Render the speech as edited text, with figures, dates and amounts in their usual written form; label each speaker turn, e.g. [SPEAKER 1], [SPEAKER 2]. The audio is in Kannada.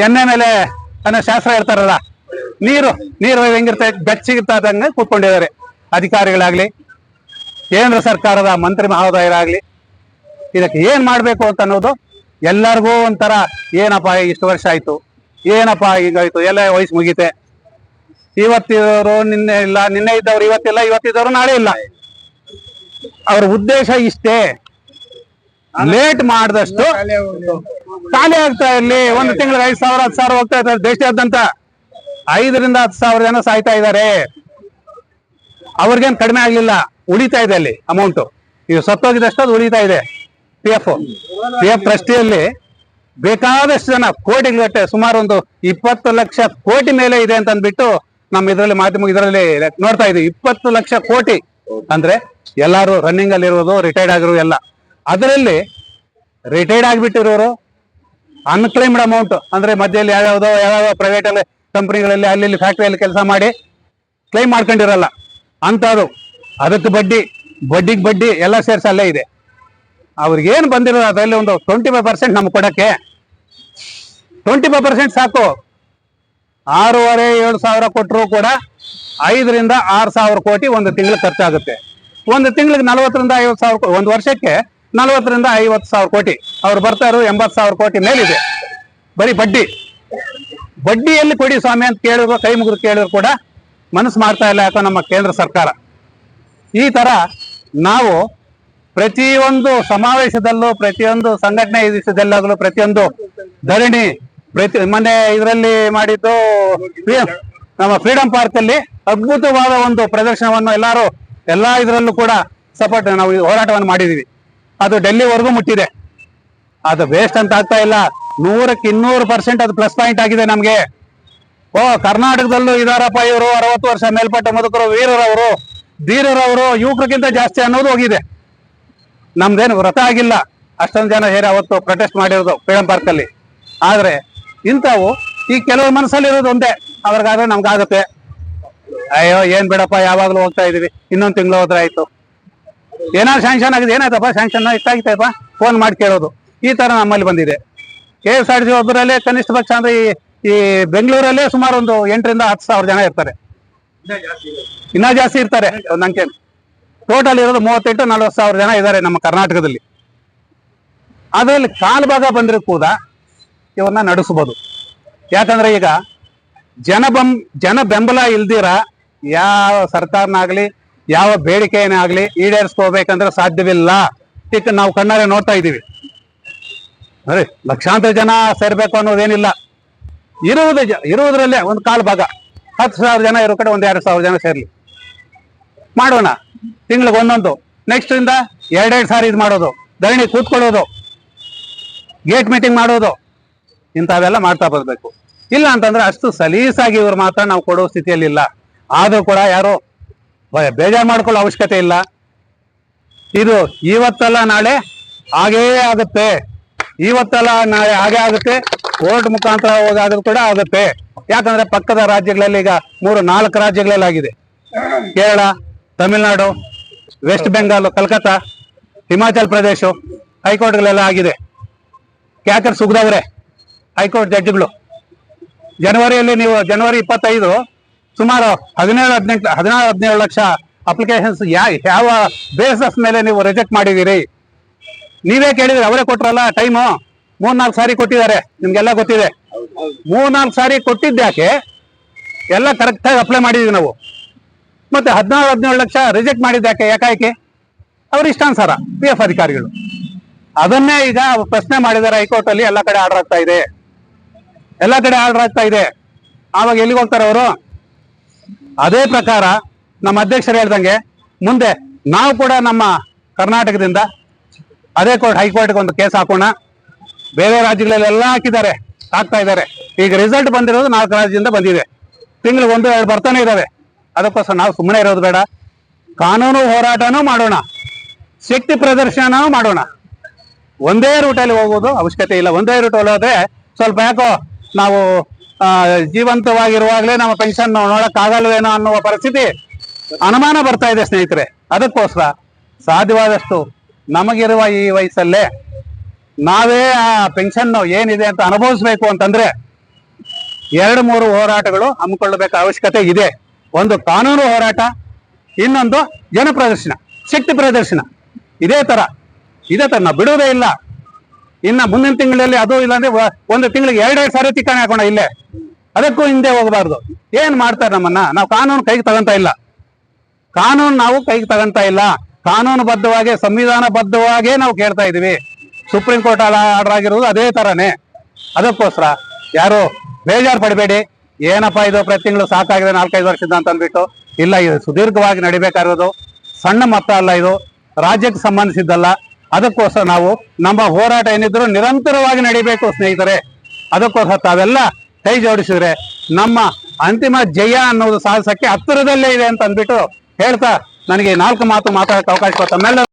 [SPEAKER 1] ಎಣ್ಣೆ ಮೇಲೆ ಅನ್ನೋ ಶಾಸ್ತ್ರ ಹೇಳ್ತಾರಲ್ಲ, ನೀರು ನೀರು ಹೆಂಗಿರ್ತದೆ ಬೆಚ್ಚಗಿರ್ತದಂಗೆ ಕೂತ್ಕೊಂಡಿದ್ದಾರೆ ಅಧಿಕಾರಿಗಳಾಗ್ಲಿ, ಕೇಂದ್ರ ಸರ್ಕಾರದ ಮಂತ್ರಿ ಮಹೋದಯರಾಗ್ಲಿ. ಇದಕ್ಕೆ ಏನ್ ಮಾಡ್ಬೇಕು ಅಂತ ಅನ್ನೋದು ಎಲ್ಲರಿಗೂ ಒಂಥರ, ಏನಪ್ಪ ಇಷ್ಟು ವರ್ಷ ಆಯ್ತು, ಏನಪ್ಪ ಹೀಗಾಯ್ತು, ಎಲ್ಲ ವಯಸ್ಸು ಮುಗೀತೆ. ಇವತ್ತಿದವರು ನಿನ್ನೆ ಇಲ್ಲ, ನಿನ್ನೆ ಇದ್ದವ್ರು ಇವತ್ತಿಲ್ಲ, ಇವತ್ತಿದ್ದವರು ನಾಳೆ ಇಲ್ಲ. ಅವ್ರ ಉದ್ದೇಶ ಇಷ್ಟೇ, ಲೇಟ್ ಮಾಡಿದಷ್ಟು ಖಾಲಿ ಆಗ್ತಾ ಇರ್ಲಿ. ಒಂದು ತಿಂಗಳಿಗೆ 5,000 10,000 ಹೋಗ್ತಾ ಇದ್ದಾರೆ ದೇಶದಾದ್ಯಂತ. 5 ರಿಂದ 10,000 ಜನ ಸಾಯ್ತಾ ಇದ್ದಾರೆ. ಅವ್ರಿಗೇನ್ ಕಡಿಮೆ ಆಗ್ಲಿಲ್ಲ, ಉಳಿತಾ ಇದೆ ಅಲ್ಲಿ ಅಮೌಂಟ್. ಈಗ ಸತ್ತೋಗಿದಷ್ಟು ಅದು ಉಳಿತಾ ಇದೆ. ಪಿ ಎಫ್ ಟ್ರಸ್ಟಿಯಲ್ಲಿ ಬೇಕಾದಷ್ಟು ಜನ ಕೋಟಿಗಟ್ಟೆ, ಸುಮಾರು ಒಂದು 20 ಲಕ್ಷ ಕೋಟಿ ಮೇಲೆ ಇದೆ ಅಂತ ಅಂದ್ಬಿಟ್ಟು ನಮ್ಮ ಇದರಲ್ಲಿ ಮಾಧ್ಯಮ ಇದರಲ್ಲಿ ನೋಡ್ತಾ ಇದೀವಿ. 20 ಲಕ್ಷ ಕೋಟಿ ಅಂದ್ರೆ ಎಲ್ಲಾರು ರನ್ನಿಂಗ್ ಅಲ್ಲಿ ಇರೋದು, ರಿಟೈರ್ಡ್ ಆಗಿರೋರು ಎಲ್ಲ. ಅದರಲ್ಲಿ ರಿಟೈರ್ಡ್ ಆಗಿಬಿಟ್ಟಿರೋರು ಅನ್ಕ್ಲೈಮ್ಡ್ ಅಮೌಂಟ್ ಅಂದ್ರೆ ಮಧ್ಯದಲ್ಲಿ ಯಾವ್ಯಾವ ಪ್ರೈವೇಟ್ ಅಲ್ಲಿ ಕಂಪನಿಗಳಲ್ಲಿ ಅಲ್ಲಿ ಫ್ಯಾಕ್ಟ್ರಿಯಲ್ಲಿ ಕೆಲಸ ಮಾಡಿ ಕ್ಲೈಮ್ ಮಾಡ್ಕೊಂಡಿರಲ್ಲ ಅಂತದು. ಅದಕ್ಕೆ ಬಡ್ಡಿಗೆ ಬಡ್ಡಿ ಎಲ್ಲ ಸೇರ್ಸಿ ಅಲ್ಲೇ ಇದೆ. ಅವ್ರಿಗೇನು ಬಂದಿರೋದು ಅದರಲ್ಲಿ ಒಂದು 25% ನಮ್ಗೆ ಕೊಡಕ್ಕೆ 25% ಸಾಕು. 6,500-7,000 ಕೊಟ್ಟರು ಕೂಡ 5 ರಿಂದ 6,000 ಕೋಟಿ ಒಂದು ತಿಂಗಳು ಖರ್ಚಾಗುತ್ತೆ. ಒಂದು ತಿಂಗಳಿಗೆ 40 ರಿಂದ 50,000, ಒಂದು ವರ್ಷಕ್ಕೆ 40 ರಿಂದ 50,000 ಕೋಟಿ. ಅವ್ರು ಬರ್ತಾ ಇರೋದು 80,000 ಕೋಟಿ ಮೇಲಿದೆ. ಬರೀ ಬಡ್ಡಿಯಲ್ಲಿ ಕೊಡಿ ಸ್ವಾಮಿ ಅಂತ ಕೇಳಿದ್ರು, ಕೈ ಮುಗಿದು ಕೇಳಿದ್ರು ಕೂಡ ಮನಸ್ಸು ಮಾಡ್ತಾ ಇಲ್ಲ ಯಾಕೋ ನಮ್ಮ ಕೇಂದ್ರ ಸರ್ಕಾರ. ಈ ತರ ನಾವು ಪ್ರತಿಯೊಂದು ಸಮಾವೇಶದಲ್ಲೂ, ಪ್ರತಿಯೊಂದು ಸಂಘಟನೆ ದಿವಸದಲ್ಲಾಗಲೂ, ಪ್ರತಿಯೊಂದು ಧರಣಿ, ಮೊನ್ನೆ ಇದರಲ್ಲಿ ಮಾಡಿದ್ದು ನಮ್ಮ ಫ್ರೀಡಂ ಪಾರ್ಕ್ ಅಲ್ಲಿ ಅದ್ಭುತವಾದ ಒಂದು ಪ್ರದರ್ಶನವನ್ನು ಎಲ್ಲಾ ಇದರಲ್ಲೂ ಕೂಡ ಸಪೋರ್ಟ್ ನಾವು ಹೋರಾಟವನ್ನು ಮಾಡಿದೀವಿ. ಅದು ಡೆಲ್ಲಿವರೆಗೂ ಮುಟ್ಟಿದೆ. ಅದು ವೇಸ್ಟ್ ಅಂತ ಆಗ್ತಾ ಇಲ್ಲ, 100ಕ್ಕೆ 200% ಅದು ಪ್ಲಸ್ ಪಾಯಿಂಟ್ ಆಗಿದೆ ನಮ್ಗೆ. ಕರ್ನಾಟಕದಲ್ಲೂ ಇದಾರಪ್ಪ ಇವರು, 60 ವರ್ಷ ಮೇಲ್ಪಟ್ಟ ಮುದುಕರು, ವೀರರವರು, ಧೀರರವರು, ಯುವಕರಿಗಿಂತ ಜಾಸ್ತಿ ಅನ್ನೋದು ಹೋಗಿದೆ. ನಮ್ದೇನು ವ್ರತ ಆಗಿಲ್ಲ, ಅಷ್ಟೊಂದು ಜನ ಸೇರಿ ಅವತ್ತು ಪ್ರೊಟೆಸ್ಟ್ ಮಾಡಿರೋದು ಫ್ರೀಡಂ ಪಾರ್ಕ್ ಅಲ್ಲಿ. ಆದ್ರೆ ಇಂಥವು ಈ ಕೆಲವ್ರ ಮನಸ್ಸಲ್ಲಿ ಇರೋದು ಒಂದೇ, ಅವ್ರಿಗಾದ್ರೆ ನಮ್ಗಾಗತ್ತೆ, ಅಯ್ಯೋ ಏನ್ ಬಿಡಪ್ಪ ಯಾವಾಗ್ಲೂ ಹೋಗ್ತಾ ಇದೀವಿ, ಇನ್ನೊಂದು ತಿಂಗಳು ಹೋದ್ರೆ ಆಯ್ತು, ಏನಾದ್ರು ಸ್ಯಾಂಕ್ಷನ್ ಆಗಿದೆ, ಏನಾಯ್ತಪ್ಪ ಸ್ಯಾಂಕ್ಷನ್ ಇಷ್ಟಾಗಿತ್ತಪ್ಪ, ಫೋನ್ ಮಾಡಿ ಕೇಳೋದು. ಈ ತರ ನಮ್ಮಲ್ಲಿ ಬಂದಿದೆ. KSRTC ಒಬ್ಬರಲ್ಲೇ ಕನಿಷ್ಠ ಪಕ್ಷ ಅಂದ್ರೆ ಈ ಬೆಂಗಳೂರಲ್ಲೇ ಸುಮಾರು ಒಂದು 8 ರಿಂದ 10,000 ಜನ ಇರ್ತಾರೆ, ಇನ್ನ ಜಾಸ್ತಿ ಇರ್ತಾರೆ. ಒಂದು ಅಂಕೆ ಟೋಟಲ್ ಇರೋದು 38-40,000 ಜನ ಇದ್ದಾರೆ ನಮ್ಮ ಕರ್ನಾಟಕದಲ್ಲಿ. ಅದರಲ್ಲಿ ಕಾಲು ಭಾಗ ಬಂದ್ರೆ ಕೂಡ ಇವನ್ನ ನಡೆಸಬಹುದು. ಯಾಕಂದ್ರೆ ಈಗ ಜನ ಬೆಂಬಲ ಇಲ್ದಿರ ಯಾವ ಸರ್ಕಾರನಾಗ್ಲಿ, ಯಾವ ಬೇಡಿಕೆಯೇ ಆಗ್ಲಿ ಈಡೇರಿಸ್ಕೋಬೇಕಂದ್ರೆ ಸಾಧ್ಯವಿಲ್ಲ. ಈಗ ನಾವು ಕಣ್ಣಾರೆ ನೋಡ್ತಾ ಇದೀವಿ. ಅರೆ ಲಕ್ಷಾಂತರ ಜನ ಸೇರ್ಬೇಕು ಅನ್ನೋದೇನಿಲ್ಲ. ಇರುವುದರಲ್ಲೇ ಒಂದು ಕಾಲು ಭಾಗ, 10,000 ಜನ ಇರೋ ಕಡೆ ಒಂದು 2,000 ಜನ ಸೇರ್ಲಿ, ಮಾಡೋಣ. ತಿಂಗಳಿಗೆ ಒಂದೊಂದು, ನೆಕ್ಸ್ಟ್ ಇಂದ 2 ಸಾರಿ ಇದು ಮಾಡೋದು, ಧರಣಿ ಕೂತ್ಕೊಳ್ಳೋದು, ಗೇಟ್ ಮೀಟಿಂಗ್ ಮಾಡೋದು, ಇಂಥವೆಲ್ಲ ಮಾಡ್ತಾ ಬರ್ಬೇಕು. ಇಲ್ಲ ಅಂತಂದ್ರೆ ಅಷ್ಟು ಸಲೀಸಾಗಿ ಇವ್ರು ಮಾತ್ರ ನಾವು ಕೊಡೋ ಸ್ಥಿತಿಯಲ್ಲಿ ಇಲ್ಲ. ಆದ್ರೂ ಕೂಡ ಯಾರು ಬೇಜಾರು ಮಾಡ್ಕೊಳ್ಳೋ ಅವಶ್ಯಕತೆ ಇಲ್ಲ. ಇದು ಇವತ್ತಲ್ಲ ನಾಳೆ ಹಾಗೇ ಆಗುತ್ತೆ, ಇವತ್ತಲ್ಲ ನಾಳೆ ಹಾಗೆ ಆಗುತ್ತೆ. ಕೋರ್ಟ್ ಮುಖಾಂತರ ಹೋಗಾದ್ರೂ ಕೂಡ ಆಗುತ್ತೆ. ಯಾಕಂದ್ರೆ ಪಕ್ಕದ ರಾಜ್ಯಗಳಲ್ಲಿ ಈಗ 3-4 ರಾಜ್ಯಗಳಲ್ಲಿ ಆಗಿದೆ. ಕೇರಳ, ತಮಿಳುನಾಡು, ವೆಸ್ಟ್ ಬೆಂಗಾಲ್, ಕಲ್ಕತ್ತಾ, ಹಿಮಾಚಲ್ ಪ್ರದೇಶ ಹೈಕೋರ್ಟ್ಗಳೆಲ್ಲ ಆಗಿದೆ. ಕ್ಯಾಕರ್ ಸುಗ್ದವ್ರೆ ಹೈಕೋರ್ಟ್ ಜಡ್ಜ್ಗಳು. ನೀವು ಜನವರಿ 25 ಸುಮಾರು 17 ಲಕ್ಷ ಅಪ್ಲಿಕೇಶನ್ಸ್ ಯಾವ ಬೇಸಸ್ ಮೇಲೆ ನೀವು ರಿಜೆಕ್ಟ್ ಮಾಡಿದೀರಿ? ನೀವೇ ಕೇಳಿದ್ರಿ, ಅವರೇ ಕೊಟ್ರಲ್ಲ ಟೈಮು. 3-4 ಸಾರಿ ಕೊಟ್ಟಿದ್ದಾರೆ, ನಿಮ್ಗೆಲ್ಲ ಗೊತ್ತಿದೆ. 3-4 ಸಾರಿ ಕೊಟ್ಟಿದ್ಯಾಕೆ? ಎಲ್ಲ ಕರೆಕ್ಟಾಗಿ ಅಪ್ಲೈ ಮಾಡಿದೀವಿ ನಾವು. ಮತ್ತೆ 17 ಲಕ್ಷ ರಿಜೆಕ್ಟ್ ಮಾಡಿದ್ಯಾಕೆ? ಯಾಕಾಯ್ಕೆ? ಅವ್ರ ಇಷ್ಟಾನುಸಾರ PF ಅಧಿಕಾರಿಗಳು ಅದನ್ನೇ ಈಗ ಪ್ರಶ್ನೆ ಮಾಡಿದ್ದಾರೆ ಹೈಕೋರ್ಟ್ ಅಲ್ಲಿ. ಎಲ್ಲ ಕಡೆ ಆರ್ಡರ್ ಆಗ್ತಾ ಇದೆ. ಆವಾಗ ಎಲ್ಲಿಗೆ ಹೋಗ್ತಾರೆ ಅವರು? ಅದೇ ಪ್ರಕಾರ ನಮ್ಮ ಅಧ್ಯಕ್ಷರು ಹೇಳ್ದಂಗೆ ಮುಂದೆ ನಾವು ಕೂಡ ನಮ್ಮ ಕರ್ನಾಟಕದಿಂದ ಅದೇ ಹೈಕೋರ್ಟ್ಗೆ ಒಂದು ಕೇಸ್ ಹಾಕೋಣ. ಬೇರೆ ರಾಜ್ಯಗಳಲ್ಲೆಲ್ಲ ಹಾಕ್ತಾ ಇದ್ದಾರೆ. ಈಗ ರಿಸಲ್ಟ್ ಬಂದಿರೋದು 4 ರಾಜ್ಯದಿಂದ ಬಂದಿದೆ. ತಿಂಗಳಿಗೆ 1-2 ಬರ್ತಾನೆ ಇದಾವೆ. ಅದಕ್ಕೋಸ್ಕರ ನಾವು ಸುಮ್ಮನೆ ಇರೋದು ಬೇಡ, ಕಾನೂನು ಹೋರಾಟನೂ ಮಾಡೋಣ, ಶಕ್ತಿ ಪ್ರದರ್ಶನನೂ ಮಾಡೋಣ. ಒಂದೇ ರೂಟಲ್ಲಿ ಹೋಗೋದು ಅವಶ್ಯಕತೆ ಇಲ್ಲ. ಒಂದೇ ರೂಟಲ್ಲಿ ಹೋದ್ರೆ ಸ್ವಲ್ಪ ಯಾಕೋ ನಾವು ಜೀವಂತವಾಗಿರುವಾಗಲೇ ನಮ್ಮ ಪೆನ್ಷನ್ ನೋಡಕ್ಕಾಗಲ್ವೇನೋ ಅನ್ನುವ ಪರಿಸ್ಥಿತಿ ಅನುಮಾನ ಬರ್ತಾ ಇದೆ ಸ್ನೇಹಿತರೆ. ಅದಕ್ಕೋಸ್ಕರ ಸಾಧ್ಯವಾದಷ್ಟು ನಮಗಿರುವ ಈ ವಯಸ್ಸಲ್ಲೇ ನಾವೇ ಆ ಪೆನ್ಷನ್ ಏನಿದೆ ಅಂತ ಅನುಭವಿಸ್ಬೇಕು ಅಂತಂದ್ರೆ 2-3 ಹೋರಾಟಗಳು ಹಮ್ಮಿಕೊಳ್ಳಬೇಕಾದ ಅವಶ್ಯಕತೆ ಇದೆ. ಒಂದು ಕಾನೂನು ಹೋರಾಟ, ಇನ್ನೊಂದು ಜನಪ್ರದರ್ಶನ, ಶಕ್ತಿ ಪ್ರದರ್ಶನ. ಇದೇ ತರ ನಾವು ಬಿಡುವುದೇ ಇಲ್ಲ. ಇನ್ನ ಮುಂದಿನ ತಿಂಗಳಲ್ಲಿ ಅದು ಇಲ್ಲಾಂದ್ರೆ ಒಂದು ತಿಂಗಳಿಗೆ 2 ಸಾರಿ ತಿಕ್ಕಾಣಿ ಹಾಕೋಣ ಇಲ್ಲೇ. ಅದಕ್ಕೂ ಹಿಂದೆ ಹೋಗಬಾರ್ದು. ಏನ್ ಮಾಡ್ತಾರೆ ನಮ್ಮನ್ನ? ನಾವು ಕಾನೂನು ಕೈಗೆ ತಗೊಂತ ಇಲ್ಲ. ನಾವು ಕೈಗೆ ತಗೊಂತ ಇಲ್ಲ. ಕಾನೂನುಬದ್ಧವಾಗಿ, ಸಂವಿಧಾನಬದ್ಧವಾಗೇ ನಾವು ಕೇಳ್ತಾ ಇದೀವಿ. ಸುಪ್ರೀಂ ಕೋರ್ಟ್ ಆರ್ಡರ್ ಆಗಿರೋದು ಅದೇ ತರನೇ. ಅದಕ್ಕೋಸ್ಕರ ಯಾರು ಬೇಜಾರು ಪಡಬೇಡಿ. ಏನಪ್ಪಾ ಇದು ಪ್ರತಿ ತಿಂಗಳು ಸಾಕಾಗಿದೆ 4-5 ವರ್ಷದಿಂದ ಅಂತ ಅಂದ್ಬಿಟ್ಟು. ಇಲ್ಲ, ಇದು ಸುದೀರ್ಘವಾಗಿ ನಡಿಬೇಕಾಗಿರೋದು, ಸಣ್ಣ ಮೊತ್ತ ಅಲ್ಲ, ಇದು ರಾಜ್ಯಕ್ಕೆ ಸಂಬಂಧಿಸಿದ್ದಲ್ಲ. ಅದಕ್ಕೋಸ್ಕರ ನಾವು ನಮ್ಮ ಹೋರಾಟ ಏನಿದ್ರು ನಿರಂತರವಾಗಿ ನಡಿಬೇಕು ಸ್ನೇಹಿತರೆ. ಅದಕ್ಕೋಸ್ಕರ ತಾವೆಲ್ಲ ಕೈ ಜೋಡಿಸಿದ್ರೆ ನಮ್ಮ ಅಂತಿಮ ಜಯ ಅನ್ನೋದು ಸಾಧಿಸಕ್ಕೆ ಹತ್ತಿರದಲ್ಲೇ ಇದೆ ಅಂತ ಅಂದ್ಬಿಟ್ಟು ಹೇಳ್ತಾ ನನಗೆ 4 ಮಾತು ಮಾತಾಡಕ್ಕೆ ಅವಕಾಶ ಕೊಟ್ಟ ತಮ್ಮೆಲ್ಲ